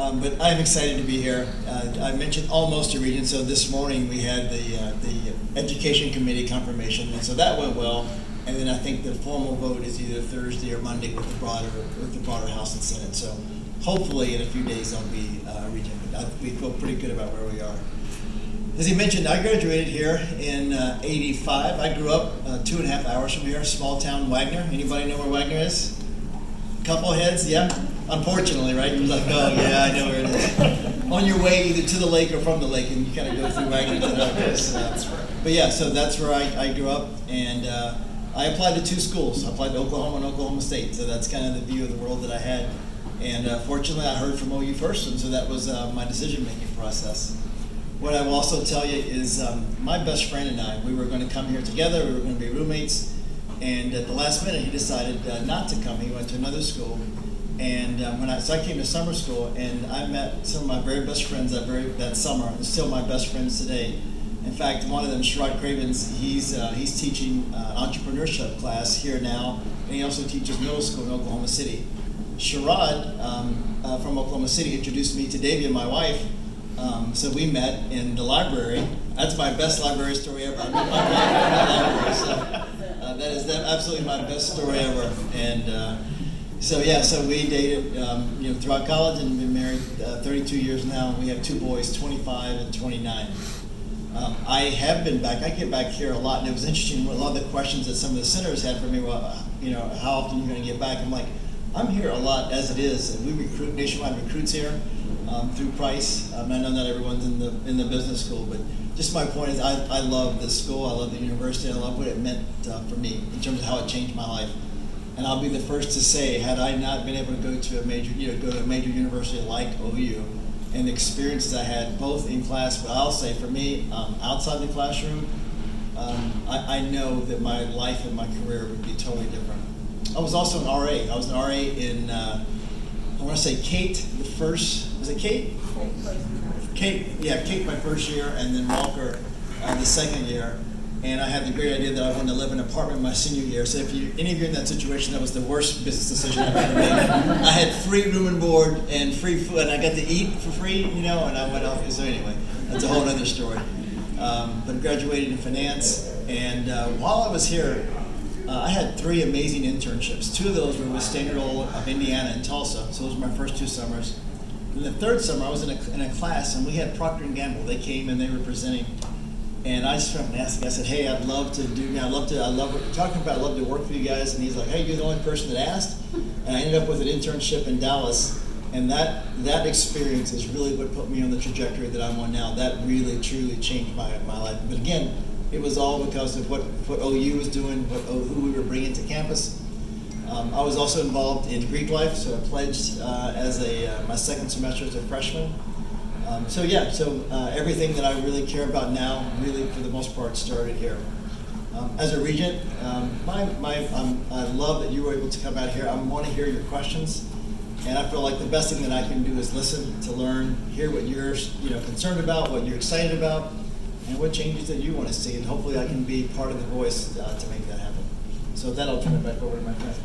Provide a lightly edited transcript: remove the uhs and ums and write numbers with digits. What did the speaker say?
But I'm excited to be here. I mentioned almost a regent, so this morning we had the Education Committee confirmation, and so that went well. And then I think the formal vote is either Thursday or Monday with the broader House and Senate. So hopefully in a few days I'll be a regent. But we feel pretty good about where we are. As he mentioned, I graduated here in '85. I grew up 2.5 hours from here, small town Wagner. Anybody know where Wagner is? Couple heads, yeah? Unfortunately, right? You're like, oh yeah, I know where it is. On your way either to the lake or from the lake, and you kind of go through Wagner to the place. But yeah, so that's where I grew up, and I applied to 2 schools. I applied to Oklahoma and Oklahoma State, so that's kind of the view of the world that I had. And fortunately, I heard from OU first, and so that was my decision-making process. What I will also tell you is my best friend and I, we were going to come here together, we were going to be roommates, and at the last minute he decided not to come. He went to another school, and so I came to summer school, and I met some of my very best friends that summer. They're still my best friends today. In fact, one of them, Sherrod Cravens, he's teaching an entrepreneurship class here now, and he also teaches middle school in Oklahoma City. Sherrod from Oklahoma City introduced me to Davia, my wife. So we met in the library. That's my best library story ever. I met my wife in the library, so that is absolutely my best story ever. And so we dated throughout college and been married 32 years now. We have 2 boys, 25 and 29. I have been back. I get back here a lot, and it was interesting. A lot of the questions that some of the senators had for me were, how often are you going to get back? I'm like, I'm here a lot as it is, and we recruit nationwide recruits here through Price. I know not everyone's in the business school, but just my point is, I love this school. I love the university. I love what it meant for me in terms of how it changed my life. And I'll be the first to say, had I not been able to go to a major university like OU, and the experiences I had both in class, but I'll say for me, outside the classroom, I know that my life and my career would be totally different. I was also an RA. I was an RA in, I want to say Kate, the first, was it Kate? Kate my first year, and then Walker the second year. And I had the great idea that I wanted to live in an apartment my senior year. So if any of you are in that situation, that was the worst business decision I've ever made. I had free room and board and free food, and I got to eat for free, and I went off. So anyway, that's a whole other story. But graduated in finance, and while I was here, I had 3 amazing internships. 2 of those were with Standard Oil of Indiana in Tulsa. So those were my first 2 summers. And the 3rd summer, I was in a class, and we had Procter & Gamble. They came and they were presenting. And I just went and asked him, I said, hey, I love what you're talking about. I'd love to work for you guys. And he's like, hey, you're the only person that asked. And I ended up with an internship in Dallas. And that experience is really what put me on the trajectory that I'm on now. That really, truly changed my life. But again, it was all because of what OU was doing, who we were bringing to campus. I was also involved in Greek life, so I pledged as my 2nd semester as a freshman. So everything that I really care about now, really for the most part, started here. As a regent, I love that you were able to come out here. I want to hear your questions, and I feel like the best thing that I can do is listen, to learn, hear what you're concerned about, what you're excited about, and what changes that you want to see, and hopefully I can be part of the voice to make that happen. So with that, I'll turn it back over to my friend.